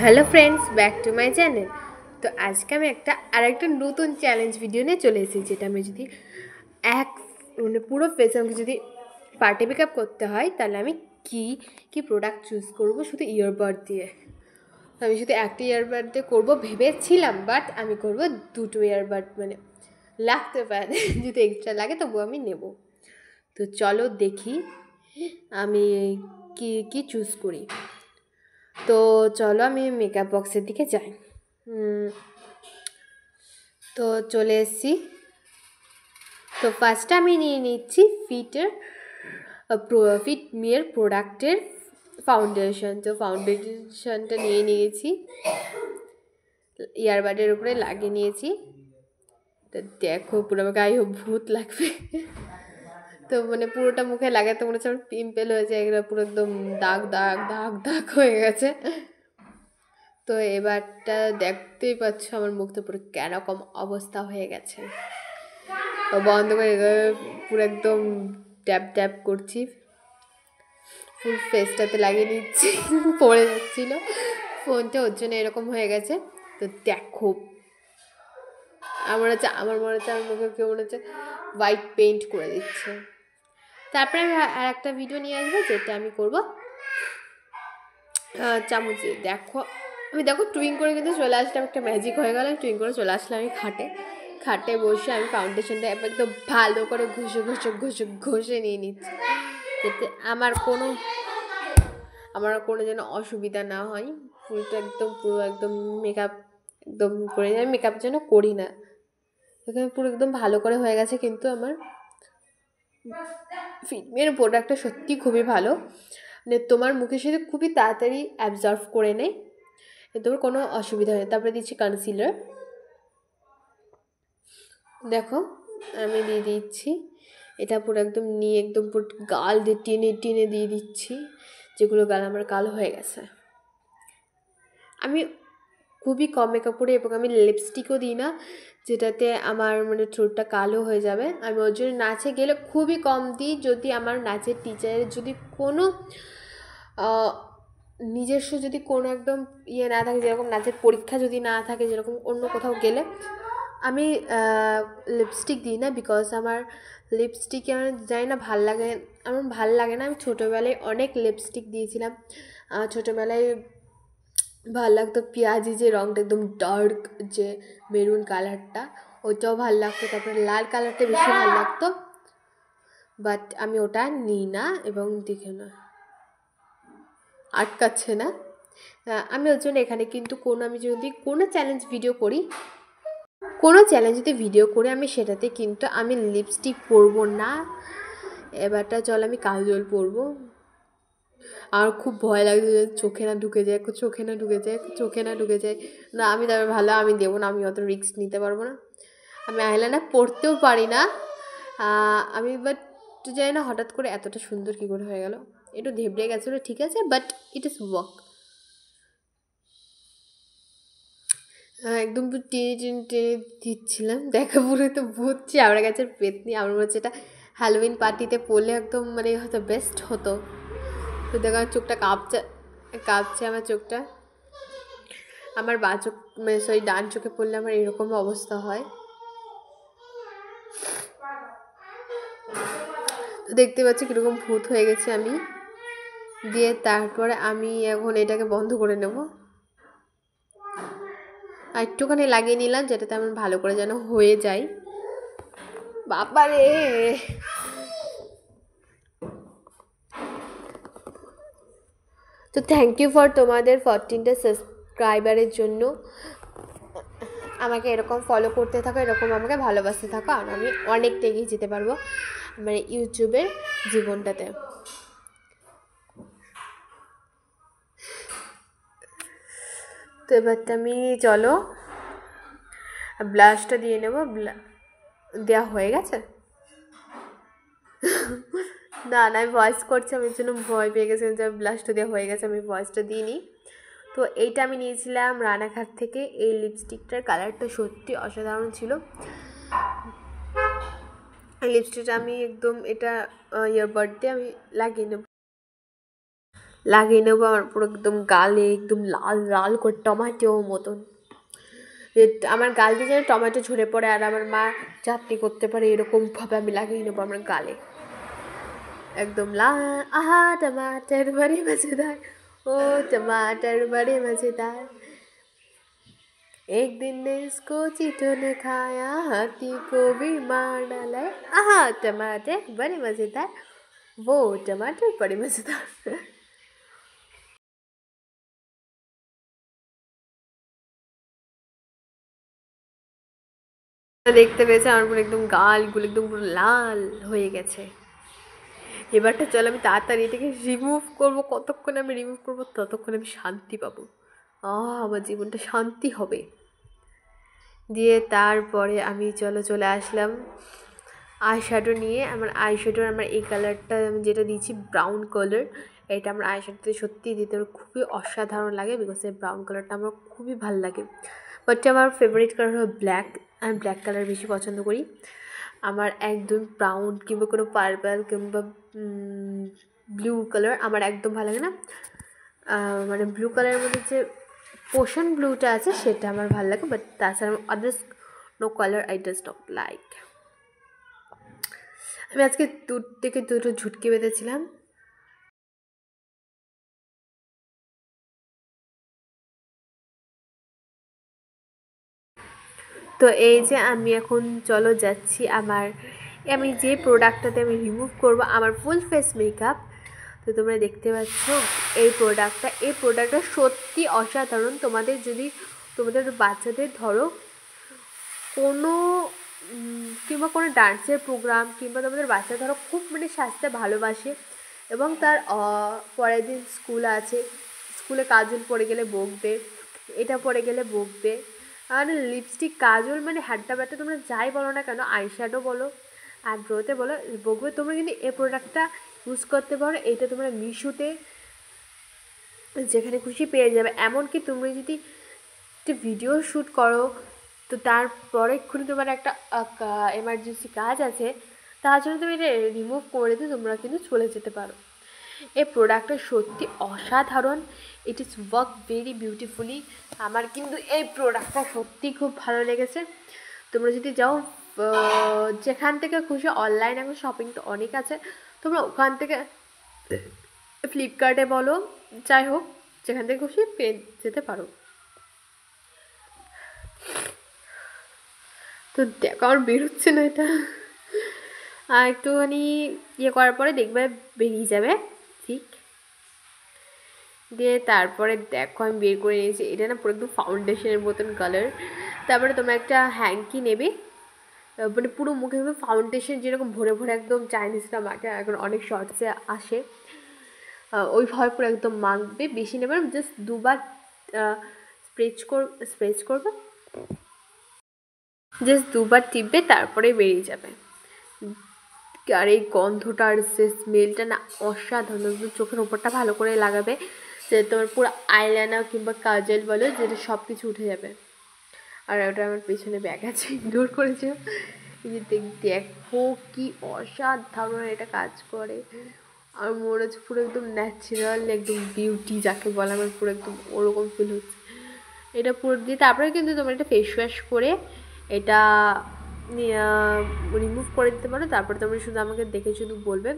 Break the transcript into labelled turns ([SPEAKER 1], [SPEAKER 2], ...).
[SPEAKER 1] Hello friends, back to my channel. तो आज का मैं একটা নতুন চ্যালেঞ্জ ভিডিও নিয়ে চলে এসেছি, যেটা আমি যদি পুরো ফেস আমাকে যদি পার্টি মেকআপ করতে হয় তাহলে আমি কি কি প্রোডাক্ট চুজ করব শুধু ইয়ারবাড দিয়ে। আমি শুধু একটা ইয়ারবাড দিয়ে করবো ভেবেছিলাম, বাট আমি করব দুটো ইয়ারবাড, মানে লাগতে পারে যদি এক্সট্রা লাগে তবু আমি নেব। তো চলো দেখি আমি কি কি চুজ করি। তো চলো আমি মেকআপ বক্সের দিকে যাই। তো চলে এসেছি। তো ফার্স্টে আমি নিয়ে নিচ্ছি ফিট মিয়ের প্রোডাক্টের ফাউন্ডেশন। তো ফাউন্ডেশনটা নিয়ে নিয়েছি, ইয়ারবাডের উপরে লাগিয়ে নিয়েছি। তো দেখো পুরো আমাকে ভূত লাগবে। তো মানে পুরোটা মুখে লাগাতে মনে হচ্ছে আমার পিম্পল হয়েছে, এগুলো পুরো একদম দাগ দাগ দাগ দাগ হয়ে গেছে। তো এবারটা দেখতেই পাচ্ছ আমার মুখটা পুরো কেরকম অবস্থা হয়ে গেছে। তো বন্ধ করে পুরো একদম ট্যাপ ট্যাপ করছি, ফুল ফেসটাতে লাগিয়ে নিচ্ছি, পড়ে যাচ্ছিলো ফোনটা, ওর জন্য এরকম হয়ে গেছে। তো দেখো আমার মনে হচ্ছে আমার মুখে কেউ মনে হচ্ছে হোয়াইট পেইন্ট করে দিচ্ছে। তারপরে আমি আর একটা ভিডিও নিয়ে আসবো, যেটা আমি করবো চামচে। দেখো টুইং করে কিন্তু চলে আসলাম, একটা ম্যাজিক হয়ে গেল, টুইং করে চলে আসলাম আমি খাটে বসে আমি ফাউন্ডেশনটা একদম ভালো করে ঘষে নিয়ে নিচ্ছি, যাতে আমার কোনো যেন অসুবিধা না হয়। পুরো একদম মেকআপ একদম করে আমি মেকআপ যেন করি না। এখানে পুরো একদম ভালো করে হয়ে গেছে। কিন্তু আমার ফিটমির প্রোডাক্টটা সত্যি খুবই ভালো, মানে তোমার মুখের সাথে খুবই তাড়াতাড়ি অ্যাবজর্ভ করে নেয়, তোমার কোনো অসুবিধা হয় না। তারপরে দিচ্ছি কনসিলার। দেখো আমি দিয়ে দিচ্ছি এটা পুরো একদম নিয়ে একদম পুরো গাল দিয়ে টেনে দিয়ে দিচ্ছি, যেগুলো গাল আমার কালো হয়ে গেছে। আমি খুবই কম মেকআপ করি এবং আমি লিপস্টিকও দিই না, যেটাতে আমার মানে ঠোঁটটা কালো হয়ে যাবে। আমি ওর জন্য নাচে গেলে খুবই কম দিই, যদি আমার নাচের টিচারের যদি কোনো নিজস্ব যদি কোনো একদম না থাকে, যেরকম নাচের পরীক্ষা যদি না থাকে, যেরকম অন্য কোথাও গেলে আমি লিপস্টিক দিই না। বিকজ আমার লিপস্টিকে আমার জানি না ভাল লাগে না। আমি ছোটোবেলায় অনেক লিপস্টিক দিয়েছিলাম। ছোটোবেলায় ভাল লাগতো পেঁয়াজি যে রঙটা একদম ডার্ক, যে মেরুন কালারটা, ওইটাও ভাল লাগতো। তারপরে লাল কালারটা বেশি ভাল লাগতো, বাট আমি ওটা নিই না। এবং দেখে না আটকাচ্ছে না আমি ওর জন্য এখানে কিন্তু আমি যদি কোনো চ্যালেঞ্জ ভিডিও করি আমি সেটাতে কিন্তু আমি লিপস্টিক পরবো না। এবারটা চলো আমি কাজল পরবো। আমার খুব ভয় লাগে চোখে না ঢুকে যায় না। আমি তবে ভালো আমি দেবো না, আমি অত রিস্ক নিতে পারবো না। আমি আইলাইনার পরতেও পারি না। আমি বাট জানি না হঠাৎ করে এতটা সুন্দর কী করে হয়ে গেল। একটু ধেবড়ে গেছিলো, ঠিক আছে, বাট ইট ইজ ওয়ার্ক। একদম টেনে দিচ্ছিলাম। দেখা পুরো তো ভূত চাবড়া গাছের পেতনি। আমার মনে হচ্ছে এটা হ্যালোউইন পার্টিতে পরলে একদম মানে হয়তো বেস্ট হতো। তো দেখো আমার চোখটা কাঁপছে আমার চোখটা। আমার চোখ মানে ডান চোখে পড়লে আমার এরকম অবস্থা হয়। তো দেখতে পাচ্ছি কীরকম ভূত হয়ে গেছে আমি দিয়ে। তারপরে আমি এখন এটাকে বন্ধ করে নেব, আর একটুখানি লাগিয়ে নিলাম, যেটাতে আমার ভালো করে যেন হয়ে যায়। বাবারে, তো থ্যাংক ইউ ফর তোমাদের 14টা সাবস্ক্রাইবারের জন্য। আমাকে এরকম ফলো করতে থাকো, এরকম আমাকে ভালোবাসতে থাকো, আর আমি অনেকটা এগিয়ে যেতে পারবো মানে ইউটিউবের জীবনটাতে। তো এবারটা আমি চলো ব্লাশটা দিয়ে নেবো। দেওয়া হয়ে গেছে না আমি ভয়েস করছি, আমি জন্য ভয় পেয়ে গেছি যে ব্লাশটা দেওয়া হয়ে গেছে, আমি ভয়েসটা দিইনি। তো এইটা আমি নিয়েছিলাম রানাঘাট থেকে। এই লিপস্টিকটার কালারটা সত্যি অসাধারণ ছিল। এই লিপস্টিকটা আমি একদম এটা ইয়ারবাড দিয়ে আমি লাগিয়ে নেব। লাগিয়ে নেবো আমার পুরো একদম গালে একদম লাল লাল করে টমেটো মতন, যে আমার গাল দিয়ে যেন টমেটো ঝরে পড়ে আর আমার মা চাটনি করতে পারে এরকমভাবে আমি লাগিয়ে নেবো আমার গালে एकदम लाल। आहा टमाटर बड़े मज़ेदार, ओ टमाटर बड़े मज़ेदार, एक दिन ने इसको चींटियों ने खाया, हाथी को भी मार डाला। आहा टमाटर बड़े मज़ेदार, वो टमाटर बड़े मज़ेदार। দেখতে পেয়েছে আমার পুরো একদম গালগুলো একদম পুরো লাল হয়ে গেছে। এবারটা চল আমি তাড়াতাড়ি এটাকে রিমুভ করবো, কতক্ষণ আমি রিমুভ করবো ততক্ষণ আমি শান্তি পাবো, আমার জীবনটা শান্তি হবে। দিয়ে তারপরে আমি চলে আসলাম আই শ্যাডো নিয়ে। আমার আই শ্যাডোর আমার এই কালারটা আমি যেটা দিয়েছি ব্রাউন কালার, এটা আমার আই শ্যাডোতে সত্যিই দিতে আমার খুবই অসাধারণ লাগে, বিকজ এই ব্রাউন কালারটা আমার খুবই ভালো লাগে। বাট আমার ফেভারিট কালার হলো ব্ল্যাক, আমি ব্ল্যাক কালার বেশি পছন্দ করি। আমার একদম ব্রাউন কিংবা কোনো পার্পল কিংবা ব্লু কালার আমার একদম ভালো লাগে না, মানে ব্লু কালারের মধ্যে যে পোশন ব্লুটা আছে সেটা আমার ভালো লাগে, বাট তাছাড়া others no colour I does not like. আমি আজকে দূর থেকে দুটো ঝুটকি বেঁধেছিলাম। তো এই যে আমি এখন চলো যাচ্ছি আমি যে প্রোডাক্টটাতে আমি রিমুভ করব আমার ফুল ফেস মেকআপ। তো তোমরা দেখতে পাচ্ছ এই প্রোডাক্টটা সত্যি অসাধারণ। তোমাদের বাচ্চাদের ধরো কোনো কিংবা কোনো ডান্সের প্রোগ্রাম কিংবা তোমাদের বাচ্চা ধরো খুব মানে সাজতে ভালোবাসে এবং তার পরের দিন স্কুল আছে, স্কুলে কাজল পরে গেলে বকবে, এটা পরে গেলে বকবে, আর লিপস্টিক কাজল মানে হাড্ডা ব্যাটা তোমরা যাই বলো না কেন, আইশ্যাডো বলো আইব্রোতে বলো, বকবে। তোমরা কিন্তু এই প্রোডাক্টটা ইউজ করতে পারো, এটা তোমরা মিশোতে যেখানে খুশি পেয়ে যাবে। এমনকি তুমি যদি একটা ভিডিও শ্যুট করো তো তারপরে এক্ষুনি তোমার একটা এমার্জেন্সি কাজ আছে, তার জন্য তুমি এটা রিমুভ করে দিয়ে তোমরা কিন্তু চলে যেতে পারো। এই প্রোডাক্টটা সত্যি অসাধারণ, it is work very beautifully. আমার কিন্তু এই প্রোডাক্টটা সত্যি খুব ভালো লেগেছে। তোমরা যদি যাও যেখান থেকে খুশি, অনলাইন এখন শপিং তো অনেক আছে, তোমরা ওখান থেকে ফ্লিপকার্টে বলো যাই হোক যেখান থেকে খুশি পেয়ে যেতে পারো। তো দেখো আমার বেরোচ্ছে না এটা, আর একটুখানি ইয়ে করার পরে দেখবে বেরিয়ে যাবে ঠিক। দিয়ে তারপরে দেখো আমি বের করে নিয়েছি, এটা না পুরো একদম ফাউন্ডেশনের মতন কালার। তারপরে তোমরা একটা হ্যাঙ্কি নেবে, মানে পুরো মুখে একদম ফাউন্ডেশন যেরকম ভরে ভরে একদম চাইনিজরা মাখে এখন অনেক শর্টসে আসে, ওইভাবে পুরো একদম মাখবে, বেশি নেবে না, জাস্ট দুবার স্প্রেচ করবে, জাস্ট দুবার টিপবে তারপরে বেরিয়ে যাবে। আর এই গন্ধটা আর সে স্মেলটা না অসাধারণ, একদম চোখের ওপরটা ভালো করে লাগাবে যে তোমার পুরো আইলাইনার কিংবা কাজল বলো যেটা সব কিছু উঠে যাবে। আর ওটা আমার পেছনে ব্যাগ আছে ইগনোর করেছে, দেখো কি অসাধারণ এটা কাজ করে। আর মনে হচ্ছে পুরো একদম ন্যাচারাল একদম বিউটি যাকে বলে, আমার পুরো একদম ওরকম ফিল হচ্ছে এটা পুরো দিয়ে। তারপরে কিন্তু তোমরা এটা ফেস ওয়াশ করে এটা রিমুভ করে দিতে পারো। তারপরে তোমরা শুধু আমাকে দেখে শুধু বলবে